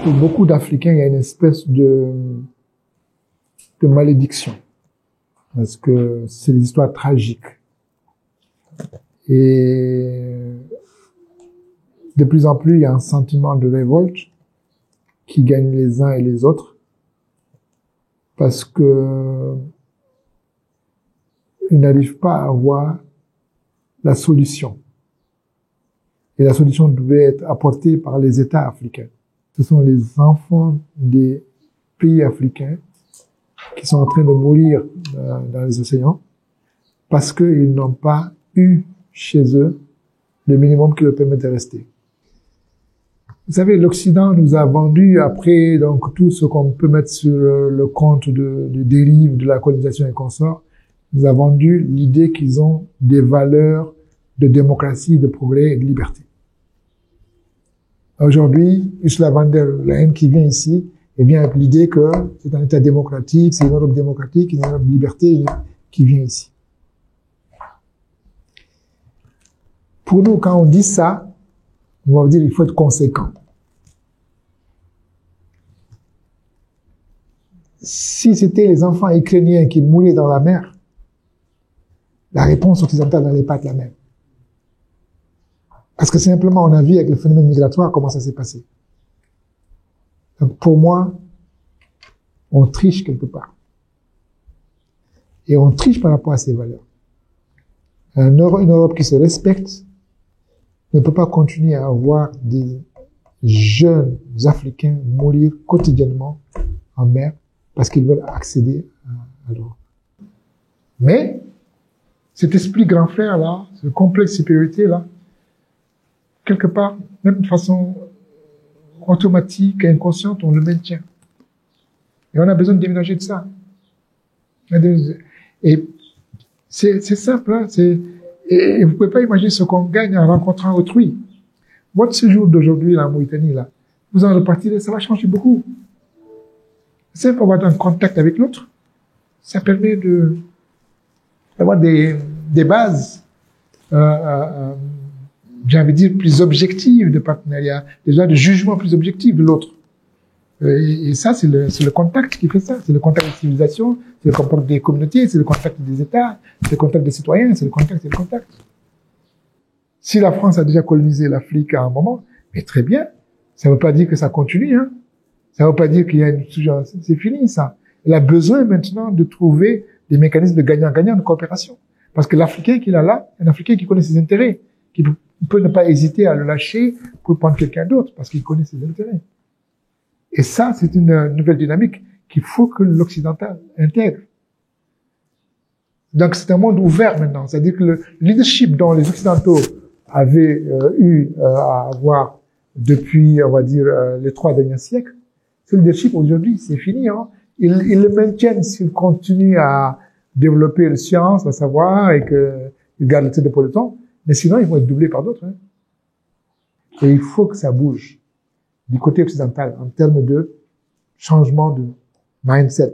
Pour beaucoup d'Africains, il y a une espèce de malédiction. Parce que c'est des histoires tragiques. Et de plus en plus, il y a un sentiment de révolte qui gagne les uns et les autres. Parce que ils n'arrivent pas à voir la solution. Et la solution devait être apportée par les États africains. Ce sont les enfants des pays africains qui sont en train de mourir dans les océans parce qu'ils n'ont pas eu chez eux le minimum qui leur permet de rester. Vous savez, l'Occident nous a vendu, après donc tout ce qu'on peut mettre sur le compte de dérive de la colonisation et consorts, nous a vendu l'idée qu'ils ont des valeurs de démocratie, de progrès et de liberté. Aujourd'hui, Ursula von der Leyen qui vient ici, elle vient avec l'idée que c'est un État démocratique, c'est une Europe démocratique, une Europe de liberté qui vient ici. Pour nous, quand on dit ça, on va dire qu'il faut être conséquent. Si c'était les enfants ukrainiens qui mouraient dans la mer, la réponse occidentale n'allait pas être la même. Parce que simplement, on a vu avec le phénomène migratoire comment ça s'est passé. Donc, pour moi, on triche quelque part. Et on triche par rapport à ses valeurs. Une Europe qui se respecte ne peut pas continuer à avoir des jeunes Africains mourir quotidiennement en mer parce qu'ils veulent accéder à l'Europe. Mais, cet esprit grand frère là, ce complexe de supériorité là, quelque part, même de façon automatique, inconsciente, on le maintient. Et on a besoin de déménager de ça. Et c'est simple, hein, et vous pouvez pas imaginer ce qu'on gagne en rencontrant autrui. Votre séjour d'aujourd'hui, là, en Mauritanie, là, vous en repartirez, ça va changer beaucoup. C'est pour avoir un contact avec l'autre. Ça permet d'avoir des bases, j'ai envie de dire, plus objectives de partenariat, déjà de jugement plus objectif de l'autre. Et ça, c'est le contact qui fait ça. C'est le contact des civilisations, c'est le contact des communautés, c'est le contact des États, c'est le contact des citoyens, c'est le contact. Si la France a déjà colonisé l'Afrique à un moment, mais très bien, ça ne veut pas dire que ça continue, hein. Ça ne veut pas dire qu'il y a une sous-génération. C'est fini, ça. Elle a besoin maintenant de trouver des mécanismes de gagnant-gagnant de coopération. Parce que l'Africain qu'il a là, un Africain qui connaît ses intérêts, qui peut ne pas hésiter à le lâcher pour prendre quelqu'un d'autre, parce qu'il connaît ses intérêts. Et ça, c'est une nouvelle dynamique qu'il faut que l'occidental intègre. Donc c'est un monde ouvert maintenant. C'est-à-dire que le leadership dont les occidentaux avaient eu à avoir depuis, on va dire, les 3 derniers siècles, ce leadership aujourd'hui, c'est fini. Hein. Ils le maintiennent s'ils continuent à développer la science, le savoir, et qu'ils gardent le titre de peloton. Mais sinon, ils vont être doublés par d'autres. Hein. Et il faut que ça bouge du côté occidental en termes de changement de mindset.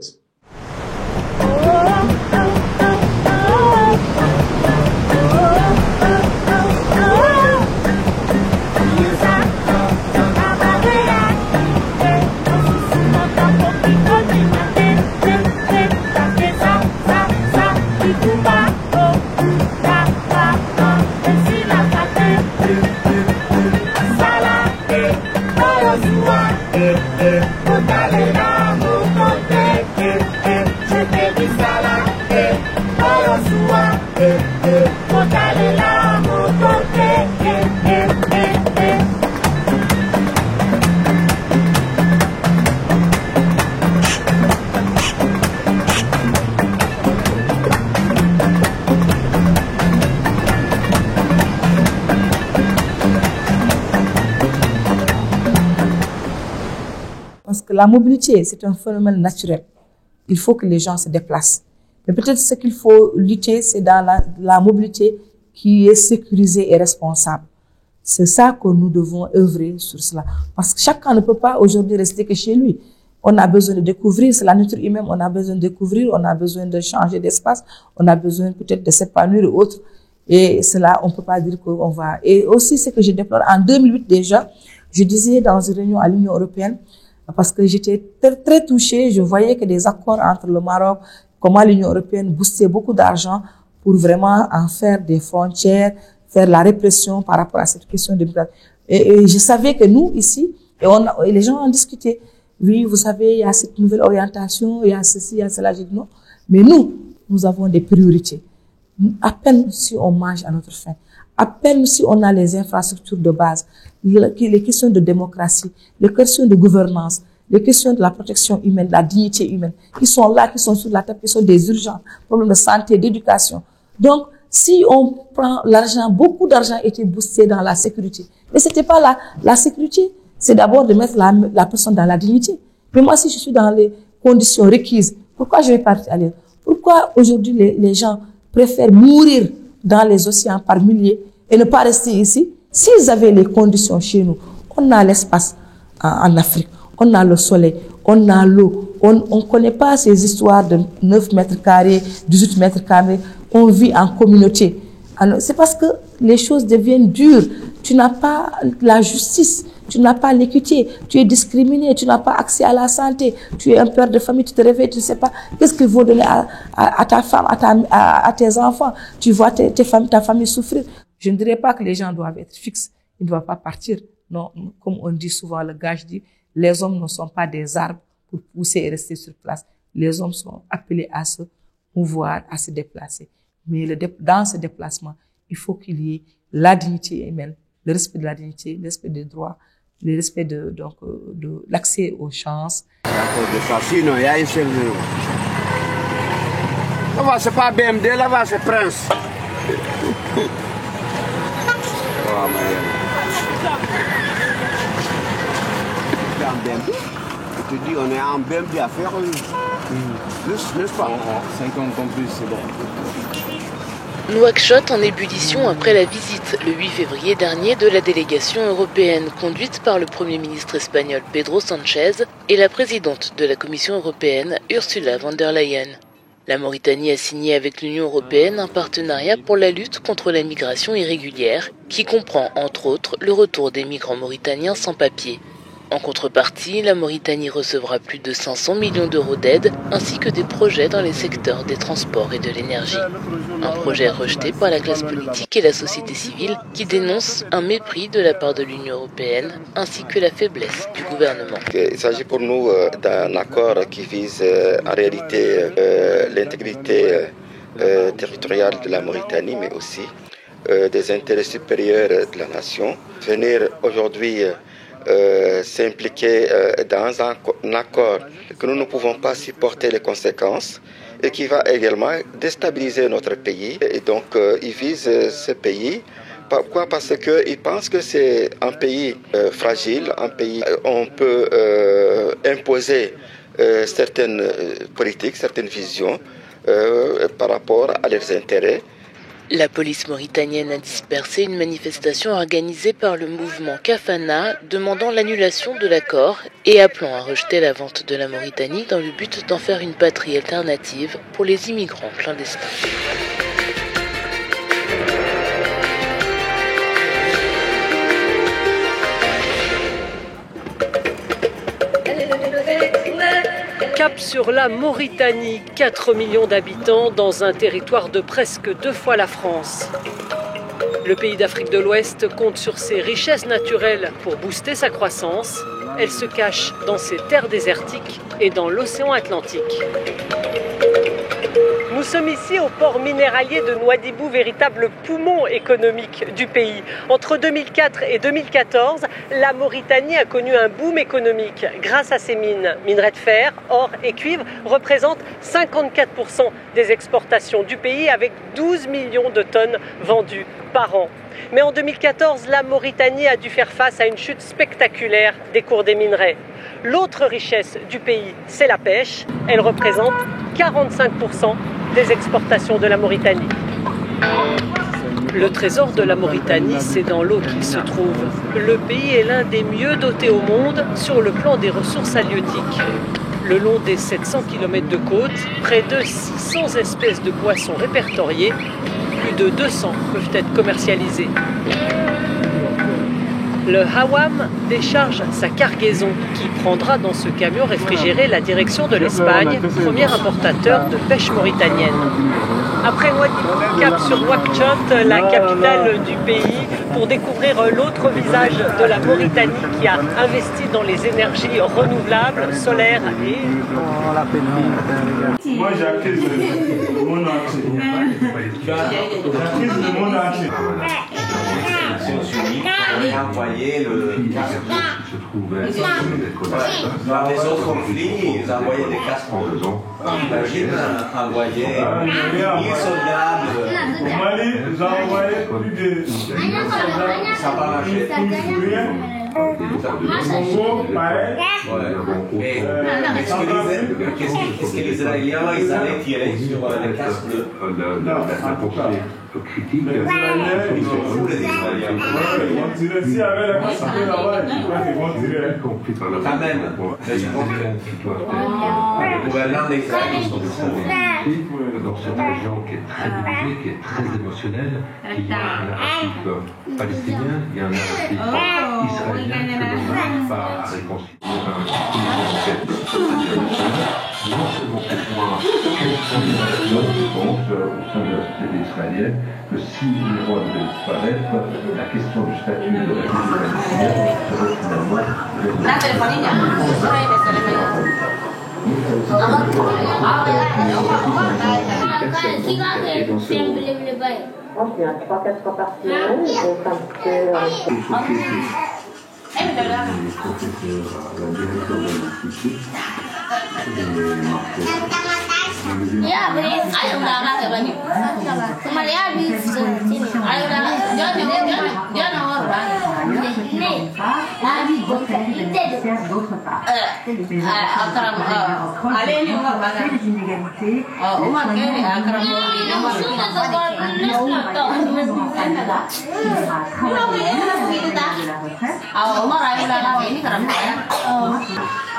Parce que la mobilité, c'est un phénomène naturel. Il faut que les gens se déplacent. Mais peut-être ce qu'il faut lutter, c'est dans la mobilité qui est sécurisée et responsable. C'est ça que nous devons œuvrer sur cela. Parce que chacun ne peut pas aujourd'hui rester que chez lui. On a besoin de découvrir, c'est la nature humaine, on a besoin de découvrir, on a besoin de changer d'espace, on a besoin peut-être de s'épanouir ou autre. Et cela, on ne peut pas dire qu'on va. Et aussi, ce que je déplore, en 2008 déjà, je disais dans une réunion à l'Union européenne, parce que j'étais très touchée, je voyais que des accords entre le Maroc, comment l'Union européenne boostait beaucoup d'argent pour vraiment en faire des frontières, faire la répression par rapport à cette question de migration. Et je savais que nous, ici, et les gens en discutaient. Oui, vous savez, il y a cette nouvelle orientation, il y a ceci, il y a cela. J'ai dit non. Mais nous avons des priorités. À peine si on mange à notre faim, à peine si on a les infrastructures de base, les questions de démocratie, les questions de gouvernance, les questions de la protection humaine, de la dignité humaine, qui sont là, qui sont sur la table, qui sont des urgences, problèmes de santé, d'éducation. Donc, si on prend l'argent, beaucoup d'argent était boosté dans la sécurité. Mais c'était pas la sécurité, c'est d'abord de mettre la personne dans la dignité. Mais moi, si je suis dans les conditions requises, pourquoi je vais partir aller? Pourquoi aujourd'hui les gens préfèrent mourir dans les océans par milliers et ne pas rester ici? S'ils avaient les conditions chez nous, on a l'espace en Afrique, on a le soleil, on a l'eau, on ne connaît pas ces histoires de 9 mètres carrés, 18 mètres carrés, on vit en communauté. C'est parce que les choses deviennent dures. Tu n'as pas la justice, tu n'as pas l'équité, tu es discriminé, tu n'as pas accès à la santé, tu es un père de famille, tu te réveilles, tu ne sais pas qu'est-ce qu'il faut donner à ta femme, à tes enfants. Tu vois ta famille souffrir. Je ne dirais pas que les gens doivent être fixes, ils ne doivent pas partir. Non, comme on dit souvent, le gage dit, les hommes ne sont pas des arbres pour pousser et rester sur place. Les hommes sont appelés à se mouvoir, à se déplacer. Mais dans ce déplacement, il faut qu'il y ait la dignité humaine, le respect de la dignité, le respect des droits, le respect de l'accès aux chances. Sinon, il y a une seule. Là-bas, c'est pas BMD, là-bas, c'est Prince. Je te dis, on est en BMD à faire. N'est-ce pas? 50 en plus, c'est bon. Nouakchott en ébullition après la visite le 8 février dernier de la délégation européenne conduite par le Premier ministre espagnol Pedro Sánchez et la présidente de la Commission européenne Ursula von der Leyen. La Mauritanie a signé avec l'Union européenne un partenariat pour la lutte contre la migration irrégulière qui comprend entre autres le retour des migrants mauritaniens sans papier. En contrepartie, la Mauritanie recevra plus de 500 millions d'euros d'aide ainsi que des projets dans les secteurs des transports et de l'énergie. Un projet rejeté par la classe politique et la société civile qui dénonce un mépris de la part de l'Union européenne ainsi que la faiblesse du gouvernement. Il s'agit pour nous d'un accord qui vise en réalité l'intégrité territoriale de la Mauritanie mais aussi des intérêts supérieurs de la nation. Venir aujourd'hui s'impliquer dans un accord que nous ne pouvons pas supporter les conséquences et qui va également déstabiliser notre pays. Et donc, ils visent ce pays. Pourquoi? Parce qu'ils pensent que c'est un pays fragile, un pays où on peut imposer certaines politiques, certaines visions par rapport à leurs intérêts. La police mauritanienne a dispersé une manifestation organisée par le mouvement Kafana demandant l'annulation de l'accord et appelant à rejeter la vente de la Mauritanie dans le but d'en faire une patrie alternative pour les immigrants clandestins. Cap sur la Mauritanie, 4 millions d'habitants dans un territoire de presque 2 fois la France. Le pays d'Afrique de l'Ouest compte sur ses richesses naturelles pour booster sa croissance. Elle se cache dans ses terres désertiques et dans l'océan Atlantique. Nous sommes ici au port minéralier de Nouadhibou, véritable poumon économique du pays. Entre 2004 et 2014, la Mauritanie a connu un boom économique grâce à ses mines. Minerais de fer, or et cuivre représentent 54% des exportations du pays avec 12 millions de tonnes vendues par an. Mais en 2014, la Mauritanie a dû faire face à une chute spectaculaire des cours des minerais. L'autre richesse du pays, c'est la pêche. Elle représente 45% des exportations de la Mauritanie. Le trésor de la Mauritanie, c'est dans l'eau qu'il se trouve. Le pays est l'un des mieux dotés au monde sur le plan des ressources halieutiques. Le long des 700 km de côte, près de 600 espèces de poissons répertoriées, plus de 200 peuvent être commercialisés. Le Hawam décharge sa cargaison qui prendra dans ce camion réfrigéré la direction de l'Espagne, premier importateur de pêche mauritanienne. Après Nouadhibou, cap sur Nouakchott, la capitale du pays, pour découvrir l'autre visage de la Mauritanie qui a investi dans les énergies renouvelables, solaires et... Moi j'accuse le monde entier. J'accuse le monde entier. Et envoyé le casque. Dans les autres conflits, ils envoyaient des casques. Imagine envoyer 1000 soldats. Au Mali, ils ont envoyé plus de 1000 soldats. Ça va marcher. Au Congo, pareil. Est-ce que les Israéliens, ils allaient tirer sur les casques bleus? Critique. Les Israéliens, ils vont tirer. Si avec la capacité là-bas, ils vont tirer. Quand même. Je pense que le gouvernement d'Israël, ils sont dans cette région qui est très divisée, qui est très émotionnelle, il y a un narratif palestinien, il y a un narratif israélien que l'on n'arrive pas à réconcilier non seulement pour voir quelles sont les actions qui pensent au sein de la société israélienne, que si les rois devaient disparaître, la question du statut de la République palestinienne serait finalement Il y a 3-4 fois par semaine, donc un peu...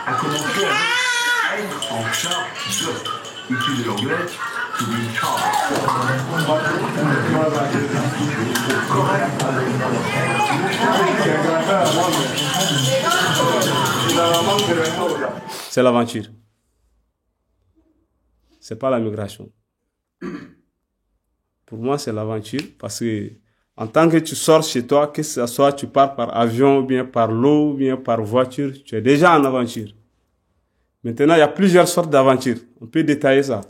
a commencé à être en charge de, issu de l'anglais, to be charged. C'est l'aventure. C'est pas la migration. Pour moi, c'est l'aventure parce que en tant que tu sors chez toi, que ce soit tu pars par avion, ou bien par l'eau, ou bien par voiture, tu es déjà en aventure. Maintenant, il y a plusieurs sortes d'aventures. On peut détailler ça.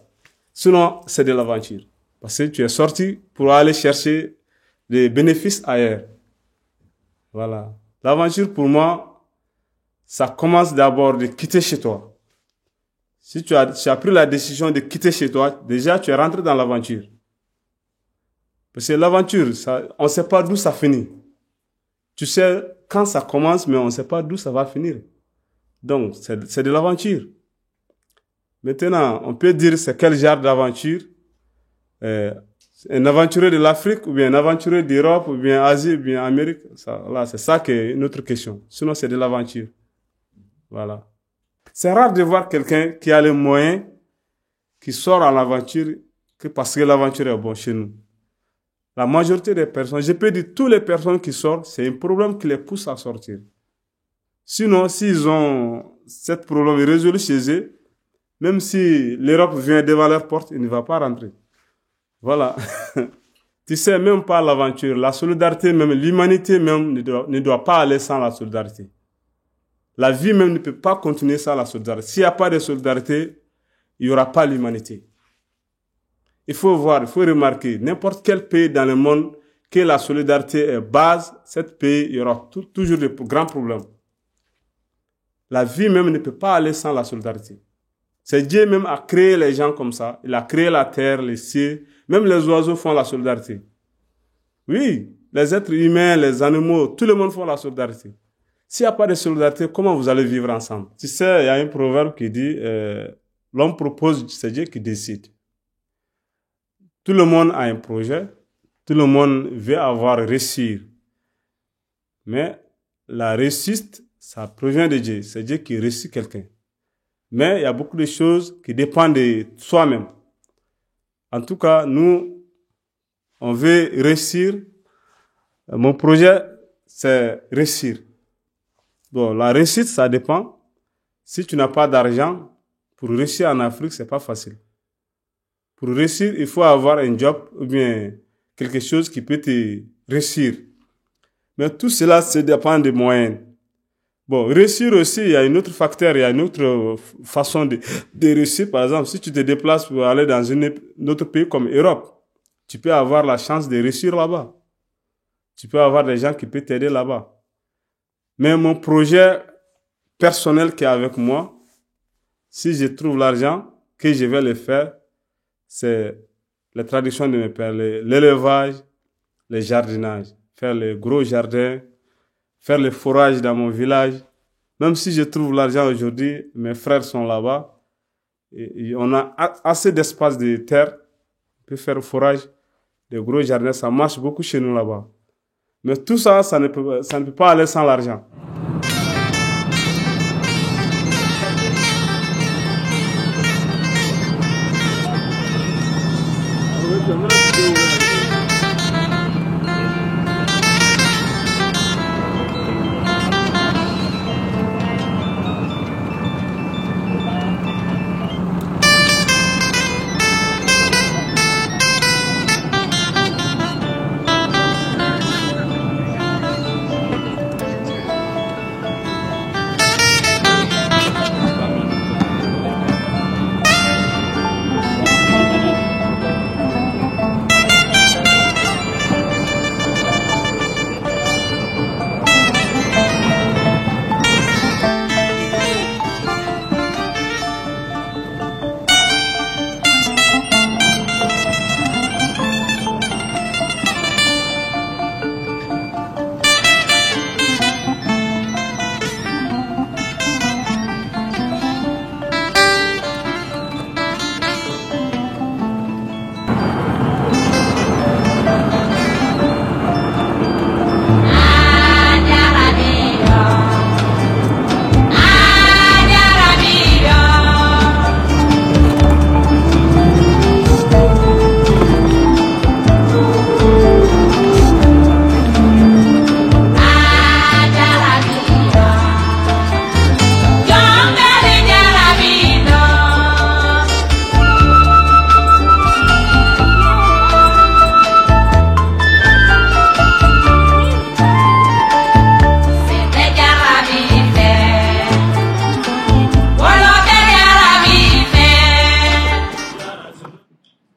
Sinon, c'est de l'aventure. Parce que tu es sorti pour aller chercher des bénéfices ailleurs. Voilà. L'aventure, pour moi, ça commence d'abord de quitter chez toi. Si tu as pris la décision de quitter chez toi, déjà, tu es rentré dans l'aventure. Parce que l'aventure, on ne sait pas d'où ça finit. Tu sais quand ça commence, mais on ne sait pas d'où ça va finir. Donc, c'est de l'aventure. Maintenant, on peut dire c'est quel genre d'aventure. Un aventurier de l'Afrique, ou bien un aventurier d'Europe, ou bien Asie, ou bien Amérique. C'est ça qui est une autre question. Sinon, c'est de l'aventure. Voilà. C'est rare de voir quelqu'un qui a les moyens, qui sort à l'aventure, que parce que l'aventure est bon chez nous. La majorité des personnes, je peux dire toutes les personnes qui sortent, c'est un problème qui les pousse à sortir. Sinon, s'ils ont ce problème résolu chez eux, même si l'Europe vient devant leur porte, ils ne vont pas rentrer. Voilà. Tu sais, même pas l'aventure, la solidarité, même l'humanité même ne doit pas aller sans la solidarité. La vie même ne peut pas continuer sans la solidarité. S'il n'y a pas de solidarité, il n'y aura pas l'humanité. il faut voir, il faut remarquer, n'importe quel pays dans le monde que la solidarité est base, cet pays, il y aura toujours de grands problèmes. La vie même ne peut pas aller sans la solidarité. C'est Dieu même a créé les gens comme ça. Il a créé la terre, les cieux, même les oiseaux font la solidarité. Oui, les êtres humains, les animaux, tout le monde font la solidarité. S'il n'y a pas de solidarité, comment vous allez vivre ensemble? Tu sais, il y a un proverbe qui dit, l'homme propose, c'est Dieu qui décide. Tout le monde a un projet, tout le monde veut avoir réussir. Mais la réussite, ça provient de Dieu. C'est Dieu qui réussit quelqu'un. Mais il y a beaucoup de choses qui dépendent de soi-même. En tout cas, nous, on veut réussir. Mon projet, c'est réussir. Bon, la réussite, ça dépend. Si tu n'as pas d'argent, pour réussir en Afrique, c'est pas facile. Pour réussir, il faut avoir un job ou bien quelque chose qui peut te réussir. Mais tout cela, ça dépend des moyens. Bon, réussir aussi, il y a un autre facteur, il y a une autre façon de réussir. Par exemple, si tu te déplaces pour aller dans un autre pays comme l'Europe, tu peux avoir la chance de réussir là-bas. Tu peux avoir des gens qui peuvent t'aider là-bas. Mais mon projet personnel qui est avec moi, si je trouve l'argent, que je vais le faire, c'est la tradition de mes pères, l'élevage, le jardinage, faire les gros jardins, faire le forage dans mon village. Même si je trouve l'argent aujourd'hui, mes frères sont là-bas, et on a assez d'espace de terre, on peut faire le forage, des gros jardins, ça marche beaucoup chez nous là-bas. Mais tout ça, ça ne peut pas aller sans l'argent.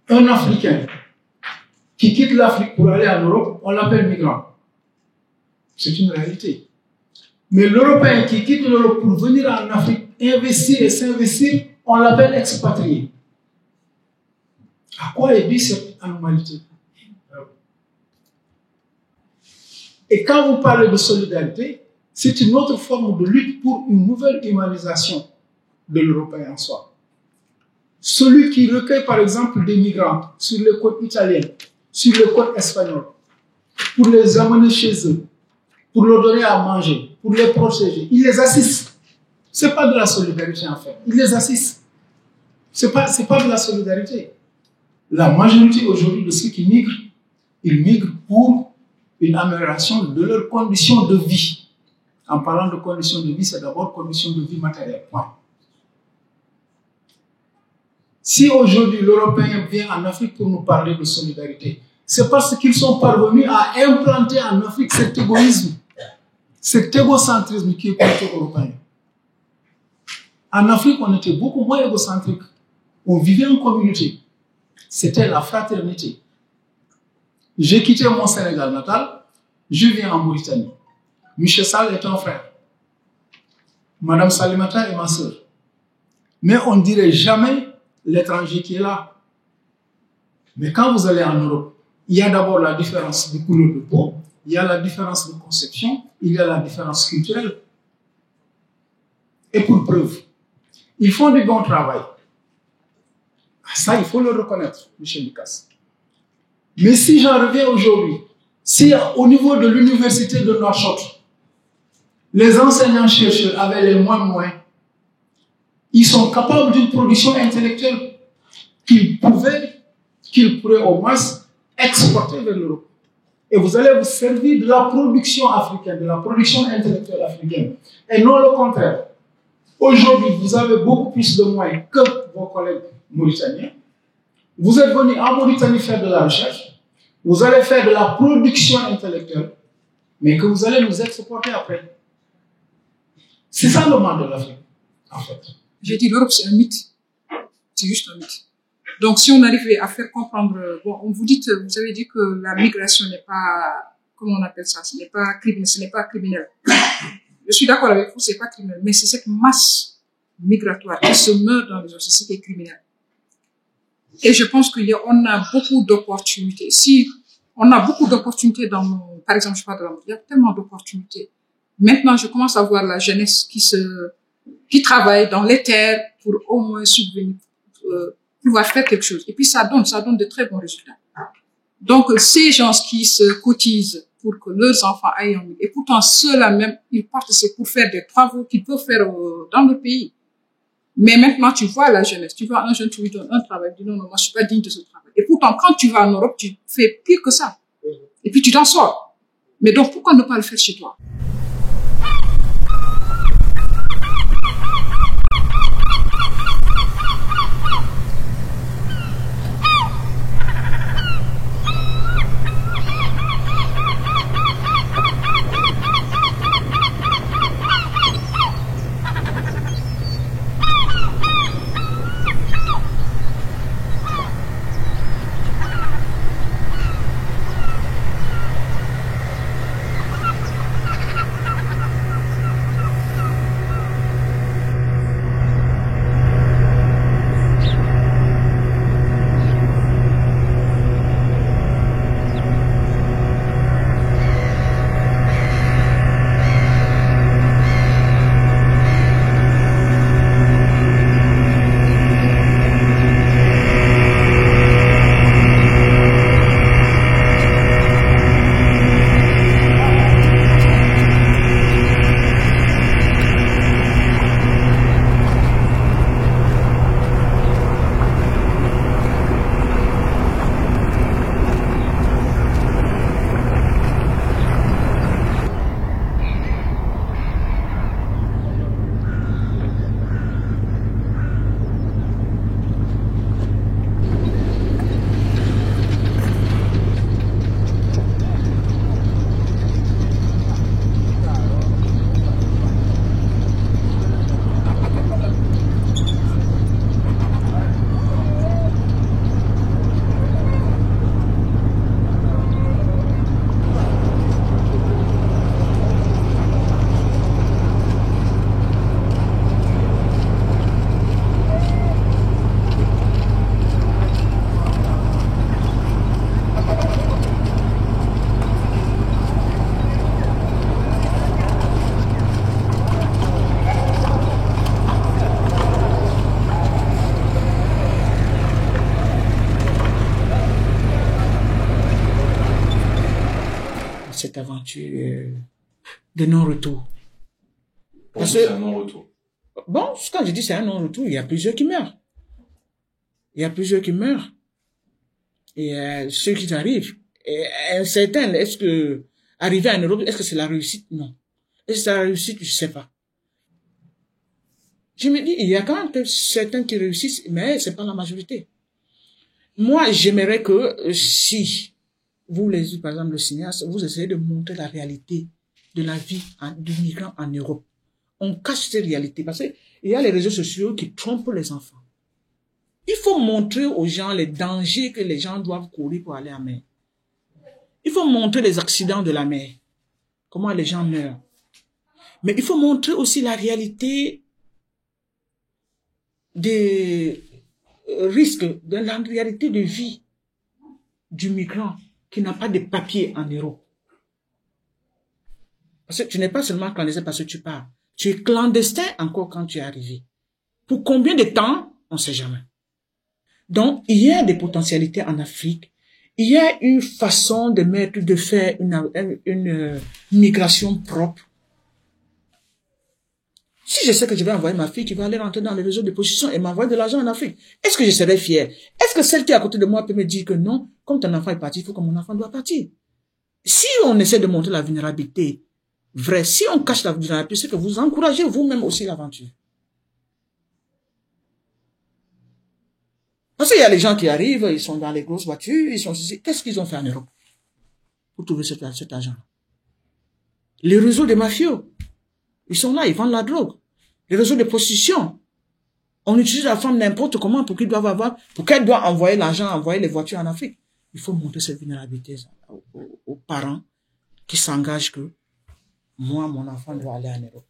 Un Africain qui quitte l'Afrique pour aller en Europe, on l'appelle migrant. C'est une réalité. Mais l'Européen qui quitte l'Europe pour venir en Afrique, investir et s'investir, on l'appelle expatrié. À quoi est due cette anormalité? Et quand vous parlez de solidarité, c'est une autre forme de lutte pour une nouvelle humanisation de l'Européen en soi. Celui qui recueille par exemple des migrants sur les côtes italiennes, sur les côtes espagnoles, pour les amener chez eux, pour leur donner à manger, pour les protéger, il les assiste. Ce n'est pas de la solidarité en fait, il les assiste. Ce n'est pas de la solidarité. La majorité aujourd'hui de ceux qui migrent, ils migrent pour une amélioration de leurs conditions de vie. En parlant de conditions de vie, c'est d'abord conditions de vie matérielles. Point. Si aujourd'hui l'Européen vient en Afrique pour nous parler de solidarité, c'est parce qu'ils sont parvenus à implanter en Afrique cet égoïsme, cet égocentrisme qui est plutôt européen. En Afrique, on était beaucoup moins égocentrique. On vivait en communauté. c'était la fraternité. J'ai quitté mon Sénégal natal, je viens en Mauritanie. Michel Sall est un frère. Madame Salimata est ma sœur. Mais on ne dirait jamais l'étranger qui est là. Mais quand vous allez en Europe, il y a d'abord la différence de couleur de peau, il y a la différence de conception, il y a la différence culturelle. Et pour preuve, ils font du bon travail. Ça, il faut le reconnaître, M. Lucas. Mais si j'en reviens aujourd'hui, si au niveau de l'université de Nouakchott, les enseignants-chercheurs avaient les moyens, ils sont capables d'une production intellectuelle qu'ils pourraient au moins exporter vers l'Europe. Et vous allez vous servir de la production africaine, de la production intellectuelle africaine, et non le contraire. Aujourd'hui, vous avez beaucoup plus de moyens que vos collègues mauritaniens. Vous êtes venus en Mauritanie faire de la recherche, vous allez faire de la production intellectuelle, mais que vous allez nous exporter après. C'est ça le mal de l'Afrique, en fait. J'ai dit l'Europe, c'est un mythe. C'est juste un mythe. Donc, si on arrivait à faire comprendre, bon, vous avez dit que la migration n'est pas, comment on appelle ça, ce n'est pas criminel. Je suis d'accord avec vous, c'est pas criminel, mais c'est cette masse migratoire qui se meurt dans les sociétés criminelles. Et je pense qu'on a beaucoup d'opportunités. Si on a beaucoup d'opportunités par exemple, je parle de il y a tellement d'opportunités. Maintenant, je commence à voir la jeunesse qui travaille dans les terres pour au moins subvenir, pouvoir faire quelque chose. Et puis ça donne de très bons résultats. Donc, ces gens qui se cotisent pour que leurs enfants aillent en ville, et pourtant ceux-là même, ils partent pour faire des travaux qu'ils peuvent faire dans le pays. Mais maintenant, tu vois la jeunesse, tu vois un jeune, tu lui donnes un travail, tu dis non, moi je suis pas digne de ce travail. Et pourtant, quand tu vas en Europe, tu fais pire que ça. Et puis tu t'en sors. Mais donc, pourquoi ne pas le faire chez toi? Cette aventure de non-retour. Pour c'est un non-retour. Bon, quand je dis c'est un non-retour, il y a plusieurs qui meurent. Et ceux qui arrivent, certains, est-ce que arriver en Europe, est-ce que c'est la réussite? Non. Est-ce que c'est la réussite? Je sais pas. Je me dis, il y a quand même certains qui réussissent, mais c'est pas la majorité. Moi, j'aimerais que si vous, par exemple, le cinéaste, vous essayez de montrer la réalité de la vie du migrant en Europe. On cache ces réalités parce qu'il y a les réseaux sociaux qui trompent les enfants. Il faut montrer aux gens les dangers que les gens doivent courir pour aller en mer. Il faut montrer les accidents de la mer, comment les gens meurent. Mais il faut montrer aussi la réalité des risques, de la réalité de vie du migrant qui n'a pas de papier en Europe. Parce que tu n'es pas seulement clandestin parce que tu pars. Tu es clandestin encore quand tu es arrivé. Pour combien de temps, on ne sait jamais. Donc, il y a des potentialités en Afrique. Il y a une façon de faire une migration propre. Si je sais que je vais envoyer ma fille qui va aller rentrer dans les réseaux de prostitution et m'envoyer de l'argent en Afrique, est-ce que je serai fier? Est-ce que celle qui est à côté de moi peut me dire que non, comme ton enfant est parti, il faut que mon enfant doit partir? Si on essaie de montrer la vulnérabilité vraie, si on cache la vulnérabilité, c'est que vous encouragez vous-même aussi l'aventure. Parce qu'il y a les gens qui arrivent, ils sont dans les grosses voitures, ils sont ici. Qu'est-ce qu'ils ont fait en Europe pour trouver cet argent? Les réseaux des mafieux, ils sont là, ils vendent la drogue. Les réseaux de prostitution, on utilise la femme n'importe comment pour qu'elle doit envoyer l'argent, envoyer les voitures en Afrique. Il faut montrer cette vulnérabilité aux parents qui s'engagent que moi, mon enfant doit aller en Europe.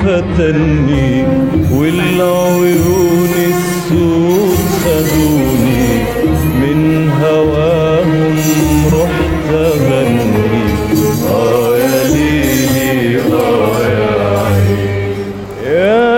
فتني والعيون السود خدوني من هواهم رحت أغني يا ليلي يا عيني يا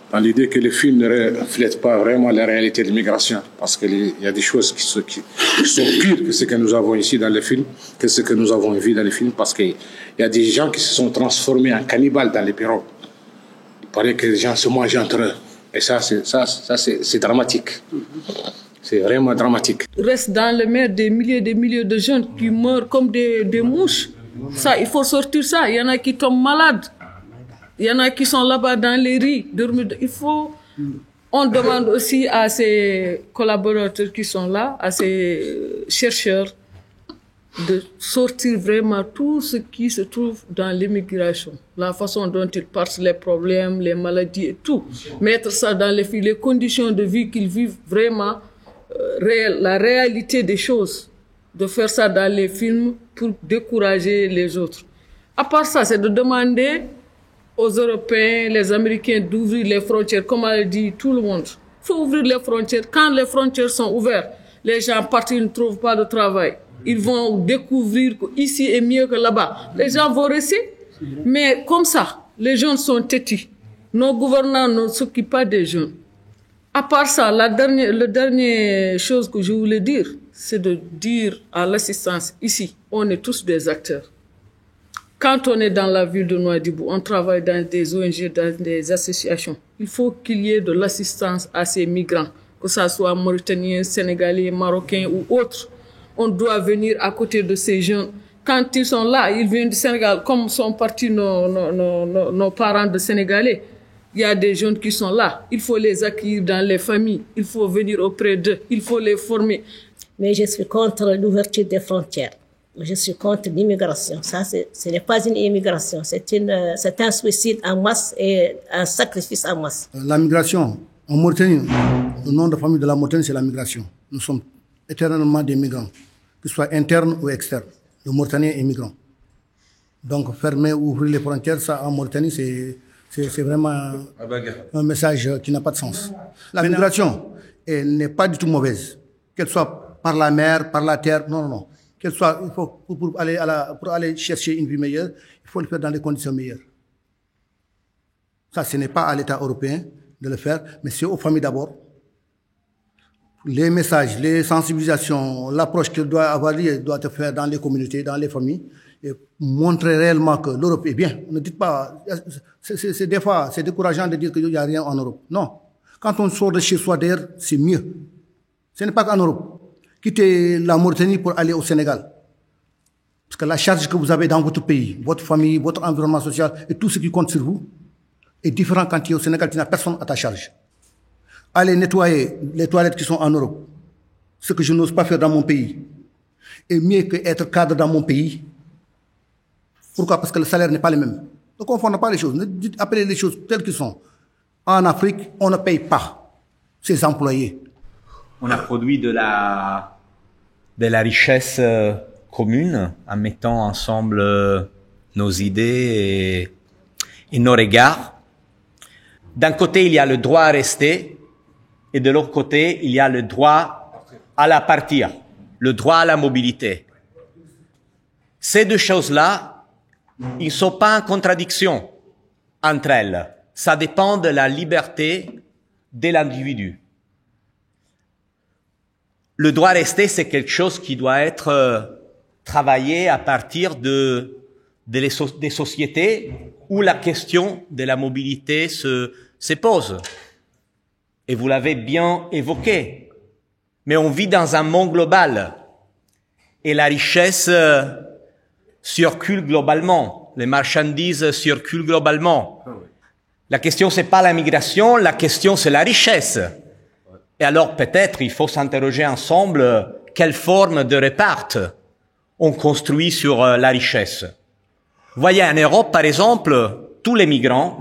dans l'idée que le film ne reflète pas vraiment la réalité de l'immigration, parce qu'il y a des choses qui sont pires que ce que nous avons ici dans le film, que ce que nous avons vu dans le film, parce qu'il y a des gens qui se sont transformés en cannibales dans les pirogues. Il paraît que les gens se mangent entre eux. Et ça, c'est dramatique. C'est vraiment dramatique. Reste dans le mer des milliers de jeunes qui meurent comme des mouches. Ça, il faut sortir ça. Il y en a qui tombent malades. Il y en a qui sont là-bas dans les rues. On demande aussi à ces collaborateurs qui sont là, à ces chercheurs, de sortir vraiment tout ce qui se trouve dans l'immigration. La façon dont ils passent les problèmes, les maladies et tout. Mettre ça dans les conditions de vie qu'ils vivent vraiment. la réalité des choses, de faire ça dans les films pour décourager les autres. À part ça, c'est de demander aux Européens, les Américains d'ouvrir les frontières, comme a dit tout le monde. Il faut ouvrir les frontières. Quand les frontières sont ouvertes, les gens partent, ils ne trouvent pas de travail. Ils vont découvrir qu'ici est mieux que là-bas. Les gens vont rester. Mais comme ça, les jeunes sont têtus. Nos gouvernants ne s'occupent pas des jeunes. À part ça, la dernière chose que je voulais dire, c'est de dire à l'assistance, ici, on est tous des acteurs. Quand on est dans la ville de Nouadhibou, on travaille dans des ONG, dans des associations. Il faut qu'il y ait de l'assistance à ces migrants, que ce soit Mauritaniens, Sénégalais, Marocains ou autres. On doit venir à côté de ces jeunes. Quand ils sont là, ils viennent du Sénégal, comme sont partis nos parents de Sénégalais. Il y a des jeunes qui sont là. Il faut les accueillir dans les familles. Il faut venir auprès d'eux. Il faut les former. Mais je suis contre l'ouverture des frontières. Je suis contre l'immigration. Ça, ce n'est pas une immigration. C'est un suicide en masse et un sacrifice en masse. La migration, en Mauritanie, le nom de famille de la Mauritanie, c'est la migration. Nous sommes éternellement des migrants, que ce soit internes ou externes. Le Mauritanien est migrant. Donc, fermer ou ouvrir les frontières, ça, en Mauritanie, c'est vraiment un message qui n'a pas de sens. La migration, elle n'est pas du tout mauvaise. Qu'elle soit par la mer, par la terre, non, non, non. Qu'elle soit, il faut, pour aller chercher une vie meilleure, il faut le faire dans des conditions meilleures. Ça, ce n'est pas à l'État européen de le faire, mais c'est aux familles d'abord. Les messages, les sensibilisations, l'approche qu'il doit avoir lieu doit être faite dans les communautés, dans les familles, et montrer réellement que l'Europe est bien. Ne dites pas, des fois, c'est décourageant de dire qu'il n'y a rien en Europe. Non. Quand on sort de chez soi d'ailleurs, c'est mieux. Ce n'est pas qu'en Europe. Quittez la Mauritanie pour aller au Sénégal. Parce que la charge que vous avez dans votre pays, votre famille, votre environnement social et tout ce qui compte sur vous est différent quand tu es au Sénégal, tu n'as personne à ta charge. Allez nettoyer les toilettes qui sont en Europe, ce que je n'ose pas faire dans mon pays, est mieux qu'être cadre dans mon pays. Pourquoi? Parce que le salaire n'est pas le même. Ne confondons pas les choses. Appelez les choses telles qu'elles sont. En Afrique, on ne paye pas ses employés. On a produit de la richesse commune en mettant ensemble nos idées et nos regards. D'un côté, il y a le droit à rester et de l'autre côté, il y a le droit à la partir, le droit à la mobilité. Ces deux choses-là, ils ne sont pas en contradiction entre elles. Ça dépend de la liberté de l'individu. Le droit à rester, c'est quelque chose qui doit être travaillé à partir des sociétés où la question de la mobilité se pose. Et vous l'avez bien évoqué. Mais on vit dans un monde global. Et la richesse circule globalement. Les marchandises circulent globalement. La question, c'est pas la migration, la question, c'est la richesse. Et alors, peut-être, il faut s'interroger ensemble quelle forme de repart on construit sur la richesse. Vous voyez, en Europe, par exemple, tous les migrants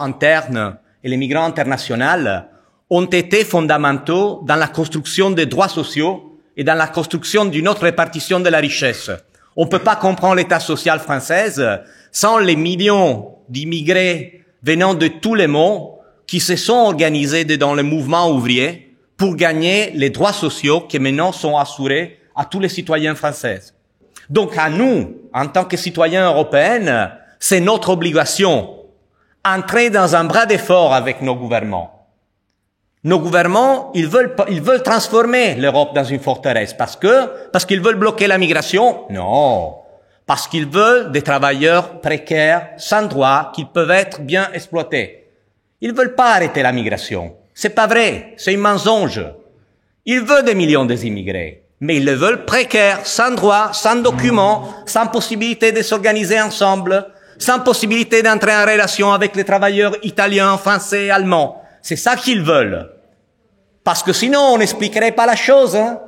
internes et les migrants internationaux, ont été fondamentaux dans la construction des droits sociaux et dans la construction d'une autre répartition de la richesse. On ne peut pas comprendre l'État social français sans les millions d'immigrés venant de tous les mondes qui se sont organisés dans le mouvement ouvrier pour gagner les droits sociaux qui maintenant sont assurés à tous les citoyens français. Donc à nous, en tant que citoyens européens, c'est notre obligation entrer dans un bras d'effort avec nos gouvernements. Nos gouvernements, ils veulent transformer l'Europe dans une forteresse parce qu'ils veulent bloquer la migration? Non. Parce qu'ils veulent des travailleurs précaires, sans droit, qui peuvent être bien exploités. Ils veulent pas arrêter la migration. C'est pas vrai. C'est un mensonge. Ils veulent des millions d'immigrés. Mais ils le veulent précaires, sans droit, sans documents, sans possibilité de s'organiser ensemble, sans possibilité d'entrer en relation avec les travailleurs italiens, français, allemands. C'est ça qu'ils veulent. Parce que sinon, on n'expliquerait pas la chose. Hein.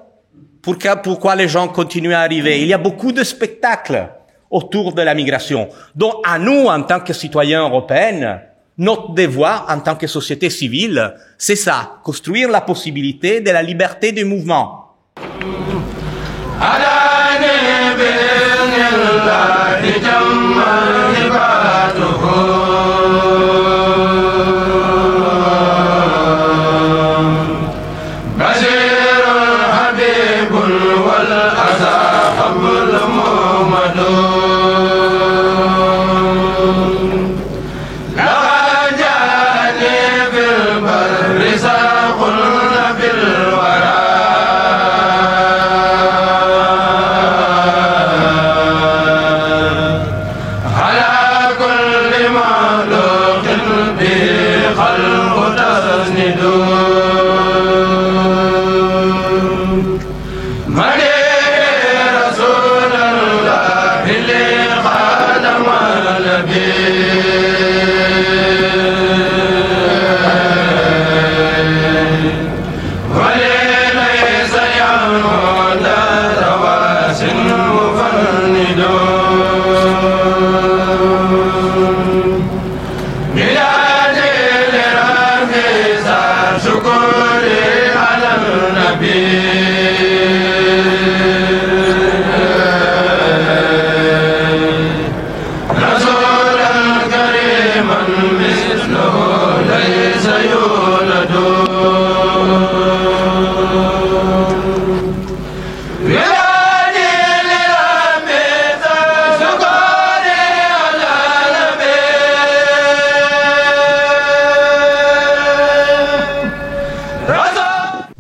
Pourquoi les gens continuent à arriver? Il y a beaucoup de spectacles autour de la migration. Donc, à nous, en tant que citoyens européens, notre devoir en tant que société civile, c'est ça, construire la possibilité de la liberté du mouvement.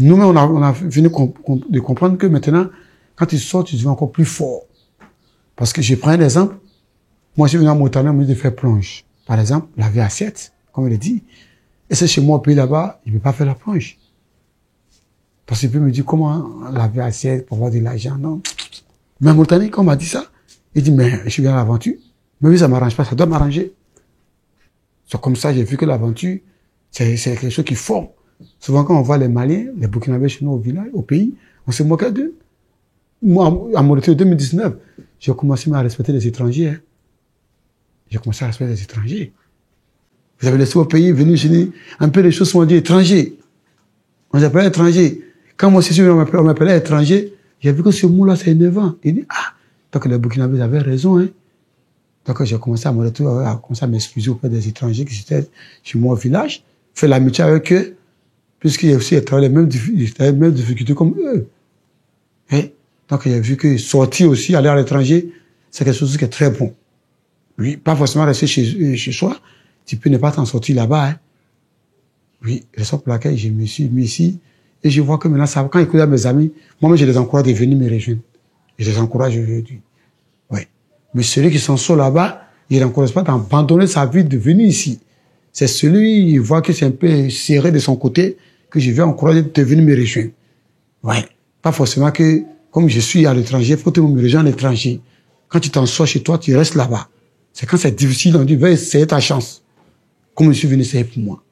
Nous-mêmes, on a fini de comprendre que maintenant, quand tu sors, tu deviens encore plus fort. Parce que je prends un exemple. Moi, je suis venu en Mauritanie, on me dit de faire plonge. Par exemple, laver assiette, comme il a dit. Et c'est chez moi au pays là-bas, il ne peut pas faire la plonge. Parce qu'il peut me dire comment laver assiette pour avoir de l'argent. Non. Mais en Mauritanie, quand on m'a dit ça, il dit, mais je suis bien à l'aventure. Mais oui, ça m'arrange pas, ça doit m'arranger. C'est comme ça, j'ai vu que l'aventure, c'est quelque chose qui forme. Souvent, quand on voit les Maliens, les Burkinabés chez nous au village, au pays, on se moque d'eux. Moi, en Mauritanie, en 2019, j'ai commencé à respecter les étrangers. Hein. J'ai commencé à respecter les étrangers. Vous avez laissé au pays, venu chez nous, un peu les choses sont dit étrangers. On s'appelait étrangers. Quand moi, on m'appelait étranger, j'ai vu que ce mot-là, c'est énervant. Il dit, ah, donc les Burkinabés avaient raison, hein. Donc j'ai commencé à m'excuser auprès des étrangers qui étaient chez moi au village, faire l'amitié avec eux, puisqu'ils aussi les mêmes difficultés comme eux. Et donc j'ai vu que sortir aussi, aller à l'étranger, c'est quelque chose qui est très bon. Oui, pas forcément rester chez soi, tu peux ne pas t'en sortir là-bas. Hein. Oui, raison pour laquelle je me suis mis ici, et je vois que maintenant, ça, quand ils écoutent à mes amis, moi-même je les encourage de venir me rejoindre. Je les encourage aujourd'hui. Oui. Mais celui qui s'en sort là-bas, il n'encourage pas d'abandonner sa vie de venir ici. C'est celui, il voit que c'est un peu serré de son côté, que je vais encourager de venir me rejoindre. Ouais. Pas forcément que, comme je suis à l'étranger, il faut que me rejoindre à l'étranger. Quand tu t'en sors chez toi, tu restes là-bas. C'est quand c'est difficile, on dit, va essayer ta chance. Comme je suis venu essayer pour moi.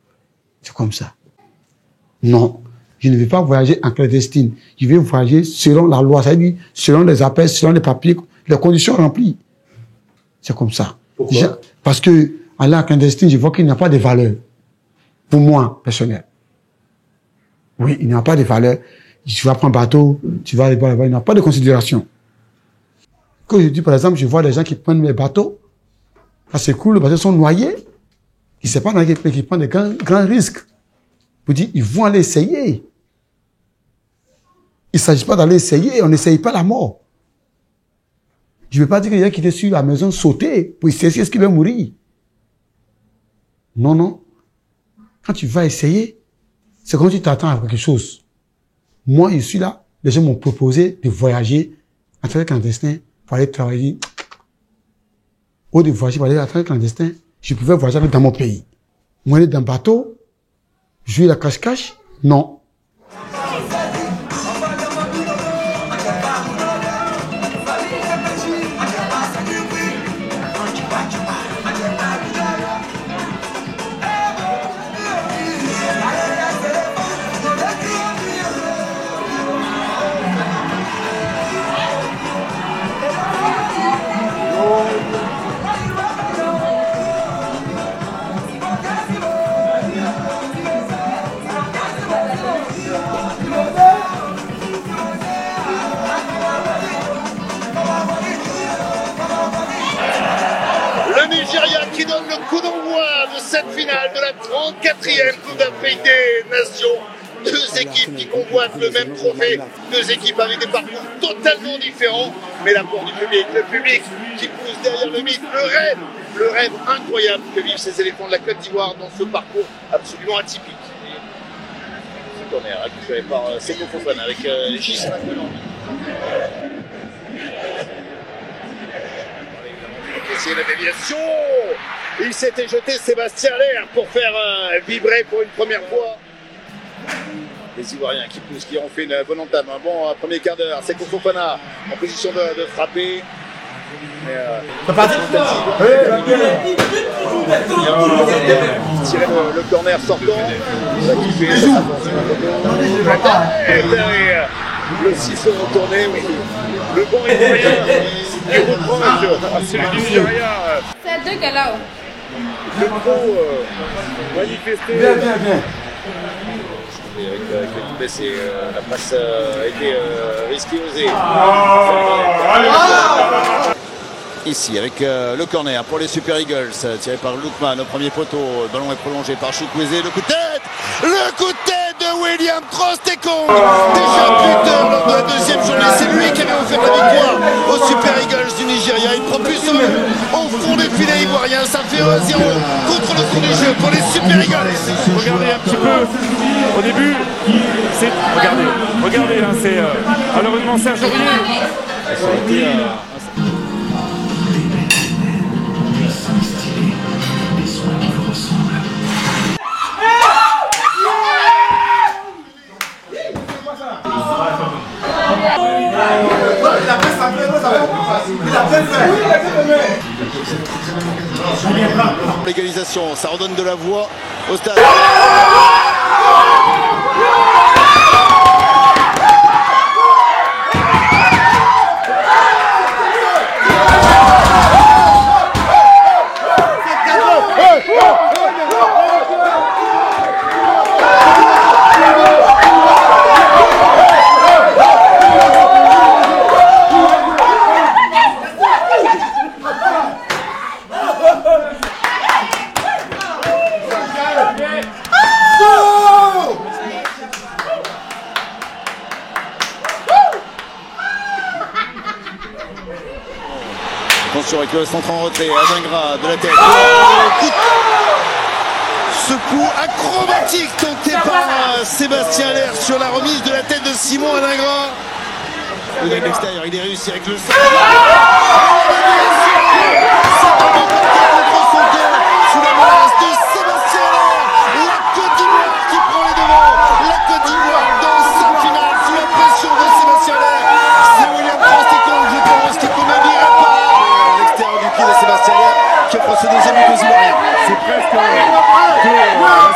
C'est comme ça. Non. Je ne vais pas voyager en clandestine. Je vais voyager selon la loi, c'est-à-dire selon les appels, selon les papiers, les conditions remplies. C'est comme ça. Pourquoi? Parce que, aller en clandestine, je vois qu'il n'y a pas de valeur. Pour moi, personnel. Oui, il n'y a pas de valeur. Tu vas prendre un bateau, tu vas aller voir là-bas, il n'y a pas de considération. Quand je dis, par exemple, je vois des gens qui prennent mes bateaux, c'est cool, les bateaux sont noyés, ils ne savent pas dans quel pays, qui prennent des grands risques. Vous dites, ils vont aller essayer. Il ne s'agit pas d'aller essayer, on n'essaye pas la mort. Je ne veux pas dire qu'il y a qui étaient sur la maison sauter pour essayer ce qui va mourir. Non, non. Quand tu vas essayer, c'est comme si tu t'attends à quelque chose. Moi, je suis là. Les gens m'ont proposé de voyager à travers le clandestin pour aller travailler. Au lieu de voyager pour aller à travers le clandestin, je pouvais voyager dans mon pays. Moi, aller dans un bateau, jouer la cache-cache, non. Nigeria qui donne le coup d'envoi de cette finale de la 34e Coupe d'Afrique des Nations. Deux équipes qui convoitent le même trophée, deux équipes avec des parcours totalement différents, mais l'apport du public, le public qui pousse derrière le mythe, le rêve incroyable que vivent ces éléphants de la Côte d'Ivoire dans ce parcours absolument atypique. Ce corner récupéré par Seko Fofana avec Gisela Colombi. Essayer la déviation. Il s'était jeté Sébastien Aller pour faire vibrer pour une première fois. Les Ivoiriens qui poussent, qui ont fait une bonne entame, un bon premier quart d'heure. Seko Fofana en position de frapper. C'est parti. Tirer le corner sortant. Qui fait le ciseau retourné. Le bon Ivoirien qui reprend celui du Nigeria. C'est deux là. Le pro manifesté. Bien. Avec le blessé, la passe a été risquée, osée. Ici avec le corner pour les Super Eagles, tiré par Lookman au premier poteau. Le ballon est prolongé par Chukwueze. Le coup de tête de William Troost-Ekong, déjà buteur lors de la deuxième journée. C'est lui qui avait offert la victoire aux Super Eagles du Nigeria. Il prend plus au fond des filets ivoiriens. Ça fait 1-0 contre le coup du jeu pour les Super Eagles. Regardez un petit peu au début. Regardez, hein, c'est malheureusement Serge Aurier. L'égalisation, ça redonne de la voix au stade. Attention avec le centre en retrait, Adingra de la tête. Ce coup acrobatique tenté par Sébastien Aller sur la remise de la tête de Simon Adingra. Le gars de l'extérieur, il est réussi avec le centre. Sous la menace de Sébastien Aller. La Côte d'Ivoire qui prend les devants. La Côte d'Ivoire dans sa finale sous la pression de Sébastien Aller. C'est William Troost-Ekong, je pense, qui peut même dire du pied de Sébastien Aller qui offre ce deuxième but aux Ivoiriens. C'est presque la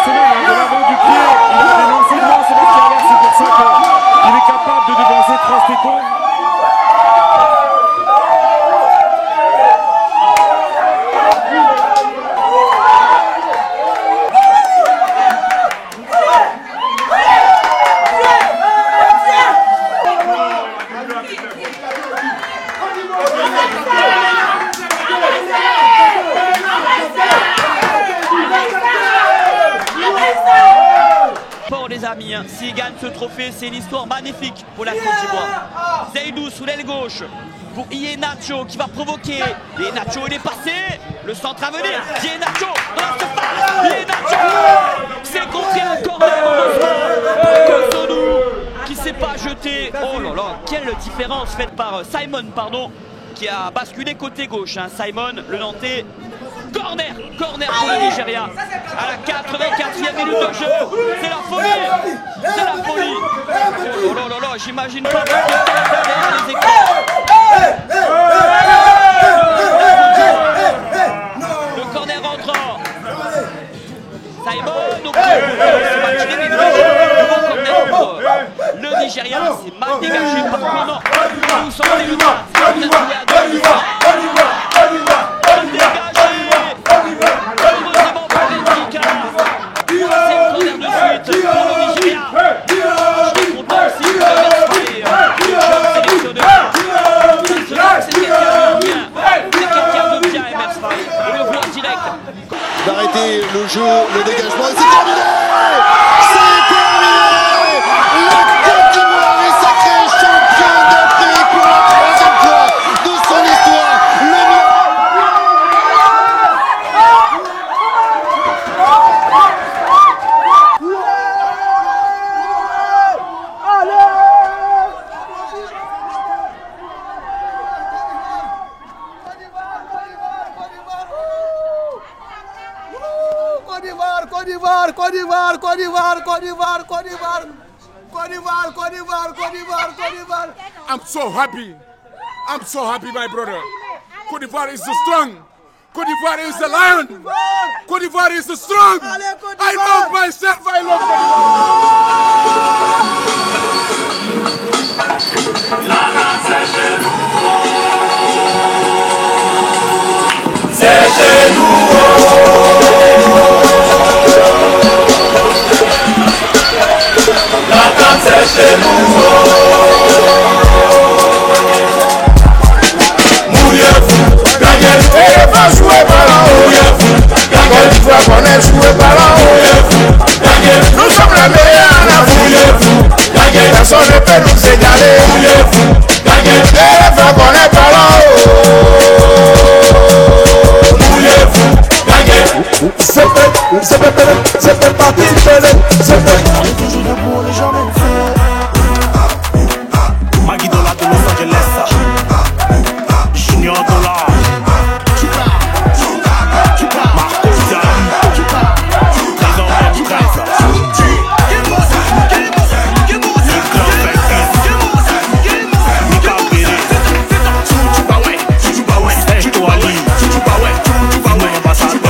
semaine de l'avant du pied. Il a dénoncé devant Sébastien Aller, c'est pour ça qu'il est capable de devancer Troost-Ekong. S'il gagne ce trophée, c'est une histoire magnifique pour la Côte d'Ivoire. Seydou sous l'aile gauche pour Iheanacho qui va provoquer. Iheanacho, il est passé. Le centre à venir. Iheanacho dans la surface. Iheanacho, c'est contré un corner. Par Sonou qui s'est pas jeté. Oh là là, quelle différence faite par Simon, qui a basculé côté gauche. Simon, le Nantais. Corner pour le Nigeria à la 84e minute de jeu. C'est la folie. Oh là là, j'imagine pas derrière les écrans. Le corner rentrant. Simon au le Nigeria, c'est mal dégagé par Konan. Nous sommes les deux. en direct. D'arrêter le jeu, le dégagement, et c'est terminé. C'est terminé. La Côte d'Ivoire est sacrée championne d'Afrique pour la 3e fois de son histoire. I'm so happy. I'm so happy, my brother. Côte d'Ivoire is the strong. Côte d'Ivoire is the lion. Côte d'Ivoire is the strong. I love myself. I love C'est chez nous. La table c'est chez nous. Mouillez-vous, gagnez, et va jouer ballon. Mouillez-vous, gagnez, une fois qu'on est joué ballon. Mouillez-vous, gagnez, nous sommes les meilleurs. Mouillez-vous, gagnez, personne ne peut nous égaler. Mouillez-vous, gagnez, et va qu'on est ballon. Mouillez-vous, gagnez. C'est parti, c'est on est toujours debout, on n'est jamais fait. Maggie Dollar de Los Angeles, Junior Dollar, Marco Zali, désormais Kaiser, Mika Pérez, Serge Toali, Vino Ambassadeur.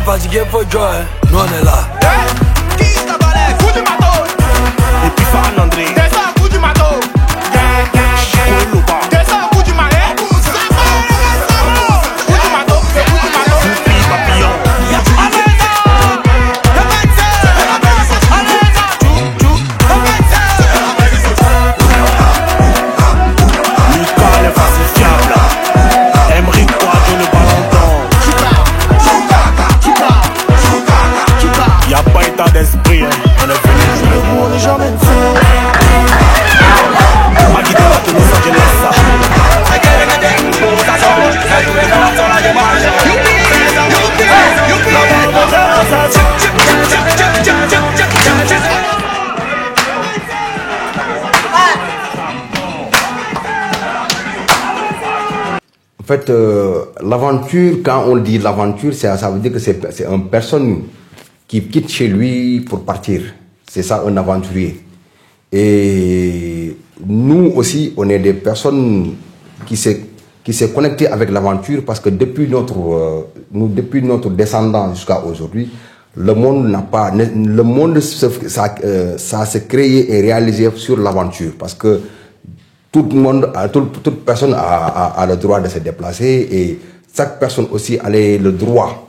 Fatigué pour jouer, nous on est là. Et puis Fan André, descends coup du matos. Koloba, descends coup du marais. Coup du matos, Foupi Papillon. Lucas le falsifiable. Emery Quadro le ballon d'or. Y'a pas état d'esprit, hein. On est venu jouer. On n'est jamais fait. Maggie Dollar de Los Angeles. En fait, l'aventure, quand on dit l'aventure, ça veut dire que c'est une personne qui quitte chez lui pour partir. C'est ça, un aventurier. Et nous aussi, on est des personnes qui s'est connectées avec l'aventure parce que depuis notre descendant jusqu'à aujourd'hui, le monde n'a pas, le monde ça s'est créé et réalisé sur l'aventure parce que toute personne a le droit de se déplacer et chaque personne aussi a le droit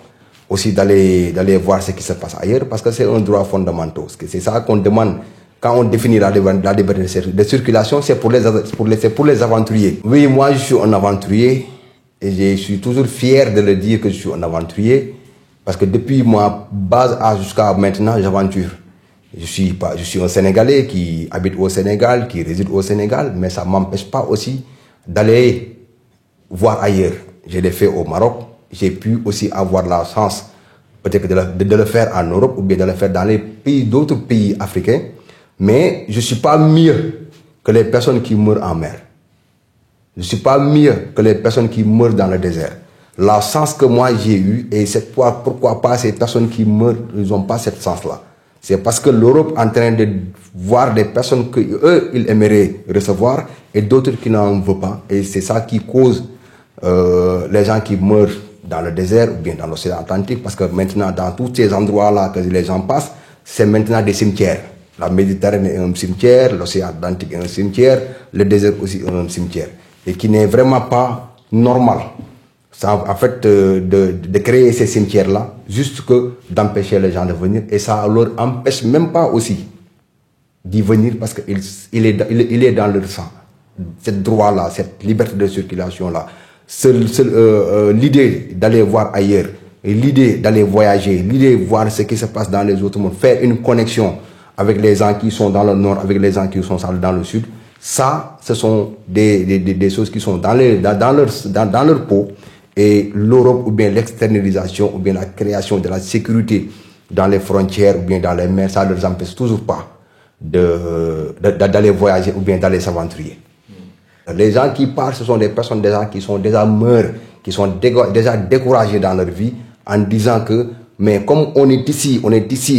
aussi d'aller voir ce qui se passe ailleurs parce que c'est un droit fondamental. C'est ça qu'on demande quand on définit la liberté de circulation, c'est pour les aventuriers. Oui, moi je suis un aventurier et je suis toujours fier de le dire que je suis un aventurier parce que depuis ma base jusqu'à maintenant, j'aventure. Je suis un Sénégalais qui habite au Sénégal, qui réside au Sénégal, mais ça ne m'empêche pas aussi d'aller voir ailleurs. Je l'ai fait au Maroc. J'ai pu aussi avoir la chance peut-être de le faire en Europe ou bien de le faire dans les pays d'autres pays africains. Mais je ne suis pas mieux que les personnes qui meurent en mer. Je ne suis pas mieux que les personnes qui meurent dans le désert. La chance que moi j'ai eue, et c'est pourquoi pas ces personnes qui meurent, ils n'ont pas cette chance-là. C'est parce que l'Europe est en train de voir des personnes qu'eux, ils aimeraient recevoir et d'autres qui n'en veulent pas. Et c'est ça qui cause les gens qui meurent dans le désert ou bien dans l'océan Atlantique. Parce que maintenant, dans tous ces endroits-là que les gens passent, c'est maintenant des cimetières. La Méditerranée est un cimetière, l'océan Atlantique est un cimetière, le désert aussi est un cimetière. Et qui n'est vraiment pas normal. Ça, en fait, de créer ces cimetières-là, juste que d'empêcher les gens de venir. Et ça leur empêche même pas aussi d'y venir parce qu'il est dans leur sang. Ce droit-là, cette liberté de circulation-là, l'idée d'aller voir ailleurs, l'idée d'aller voyager, l'idée de voir ce qui se passe dans les autres mondes, faire une connexion avec les gens qui sont dans le nord, avec les gens qui sont dans le sud, ça, ce sont des choses qui sont dans leur peau. Et l'Europe, ou bien l'externalisation, ou bien la création de la sécurité dans les frontières, ou bien dans les mers, ça ne les empêche toujours pas d'aller voyager, ou bien d'aller s'aventurer. Les gens qui partent, ce sont des personnes déjà qui sont déjà mortes, qui sont déjà découragées dans leur vie, en disant que, mais comme on est ici,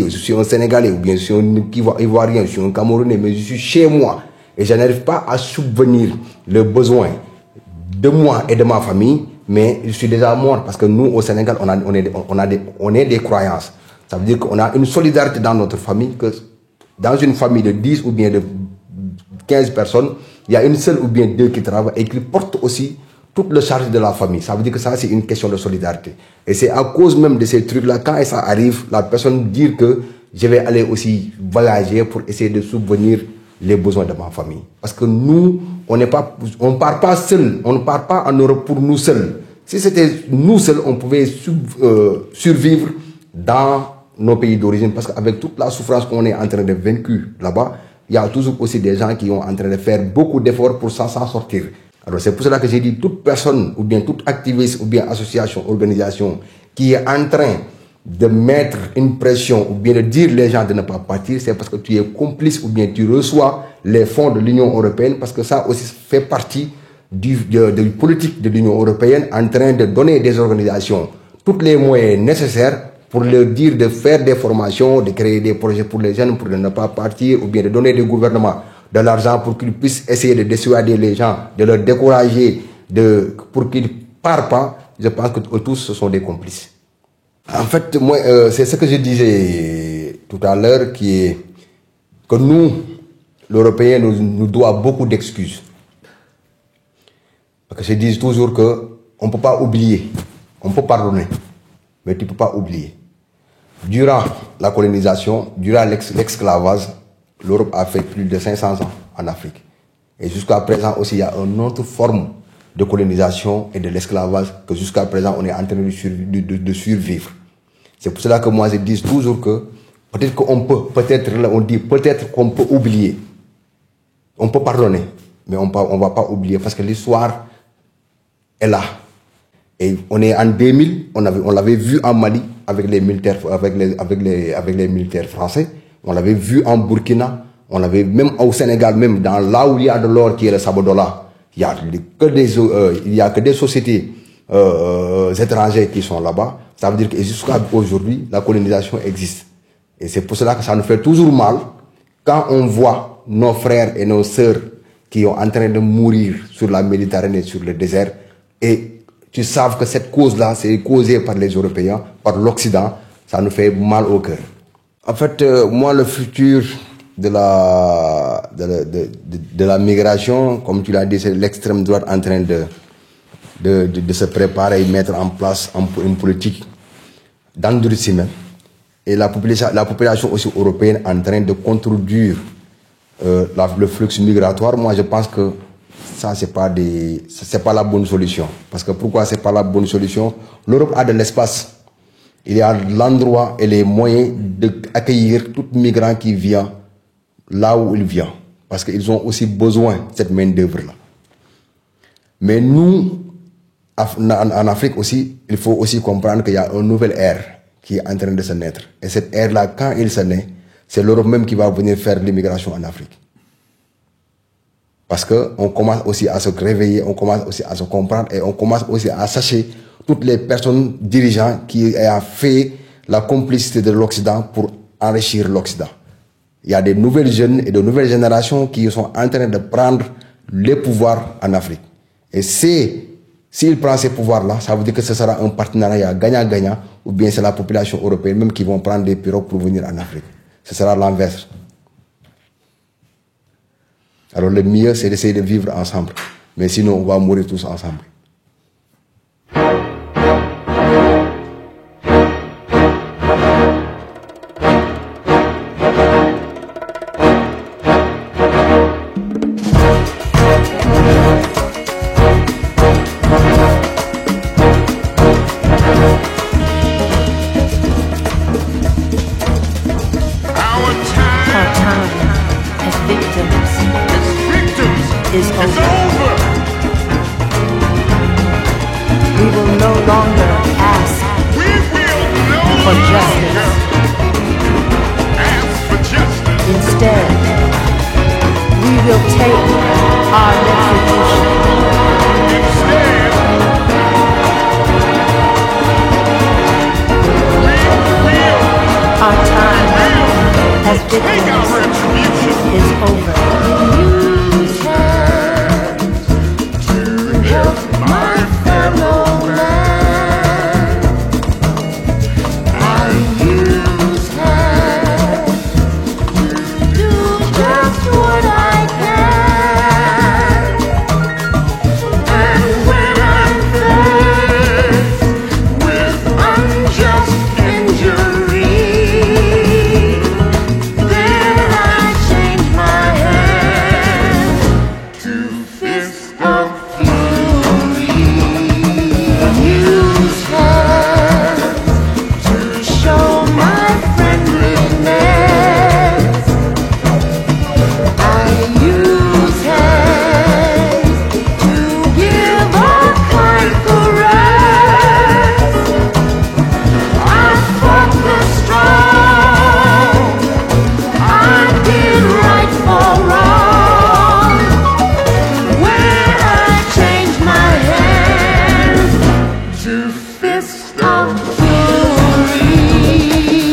je suis un Sénégalais, ou bien je suis un Ivoirien, je suis un Camerounais, mais je suis chez moi, et je n'arrive pas à subvenir le besoin de moi et de ma famille, mais je suis déjà mort parce que nous au Sénégal on est des croyances. Ça veut dire qu'on a une solidarité dans notre famille, que dans une famille de 10 ou bien de 15 personnes, il y a une seule ou bien deux qui travaillent et qui portent aussi toute la charge de la famille. Ça veut dire que ça c'est une question de solidarité. Et c'est à cause même de ces trucs-là, quand ça arrive, la personne dit que je vais aller aussi voyager pour essayer de subvenir les besoins de ma famille. Parce que nous, on ne part pas seul, on ne part pas en Europe pour nous seuls. Si c'était nous seuls, on pouvait survivre dans nos pays d'origine, parce qu'avec toute la souffrance qu'on est en train de vaincre là-bas, il y a toujours aussi des gens qui sont en train de faire beaucoup d'efforts pour s'en sortir. Alors c'est pour cela que j'ai dit, toute personne, ou bien toute activiste, ou bien association, organisation, qui est en train de mettre une pression ou bien de dire les gens de ne pas partir, c'est parce que tu es complice ou bien tu reçois les fonds de l'Union européenne, parce que ça aussi fait partie de politique de l'Union européenne, en train de donner des organisations tous les moyens nécessaires pour leur dire de faire des formations, de créer des projets pour les jeunes pour ne pas partir, ou bien de donner au gouvernement de l'argent pour qu'ils puissent essayer de dissuader les gens, de leur décourager, pour qu'ils ne partent pas. Je pense que tous ce sont des complices. En fait, moi, c'est ce que je disais tout à l'heure, qui est que nous, l'Européen, nous doit beaucoup d'excuses. Parce que je dis toujours qu'on ne peut pas oublier, on peut pardonner, mais tu ne peux pas oublier. Durant la colonisation, durant l'esclavage, l'Europe a fait plus de 500 ans en Afrique. Et jusqu'à présent aussi, il y a une autre forme de colonisation et de l'esclavage que jusqu'à présent, on est en train de survivre. C'est pour cela que moi, je dis toujours que peut-être qu'on peut, peut-être qu'on peut oublier. On peut pardonner, mais on ne va pas oublier parce que l'histoire est là. Et on est en 2000, on l'avait vu en Mali avec les militaires, avec les militaires français. On l'avait vu en Burkina, on l'avait même au Sénégal, même dans là où il y a de l'or qui est le Sabodola. Il y a que des sociétés étrangères qui sont là-bas. Ça veut dire que jusqu'à aujourd'hui, la colonisation existe. Et c'est pour cela que ça nous fait toujours mal quand on voit nos frères et nos sœurs qui sont en train de mourir sur la Méditerranée, sur le désert. Et tu sais que cette cause-là, c'est causée par les Européens, par l'Occident. Ça nous fait mal au cœur. En fait, moi, le futur de la migration, comme tu l'as dit, c'est l'extrême droite en train de se préparer et mettre en place une politique d'endurcissement. Et la population aussi européenne en train de contredire le flux migratoire. Moi, je pense que ça, c'est pas la bonne solution. Parce que pourquoi c'est pas la bonne solution? L'Europe a de l'espace. Il y a l'endroit et les moyens d'accueillir tout migrant qui vient là où il vient. Parce qu'ils ont aussi besoin de cette main-d'œuvre-là. Mais nous, en Afrique aussi, il faut aussi comprendre qu'il y a une nouvelle ère qui est en train de se naître. Et cette ère-là, quand il se naît, c'est l'Europe même qui va venir faire l'immigration en Afrique. Parce qu'on commence aussi à se réveiller, on commence aussi à se comprendre et on commence aussi à sacher toutes les personnes dirigeantes qui ont fait la complicité de l'Occident pour enrichir l'Occident. Il y a des nouvelles jeunes et de nouvelles générations qui sont en train de prendre les pouvoirs en Afrique. Et s'ils prennent ces pouvoirs-là, ça veut dire que ce sera un partenariat gagnant-gagnant, ou bien c'est la population européenne même qui vont prendre des pirogues pour venir en Afrique. Ce sera l'inverse. Alors le mieux, c'est d'essayer de vivre ensemble. Mais sinon, on va mourir tous ensemble. Fist of fury.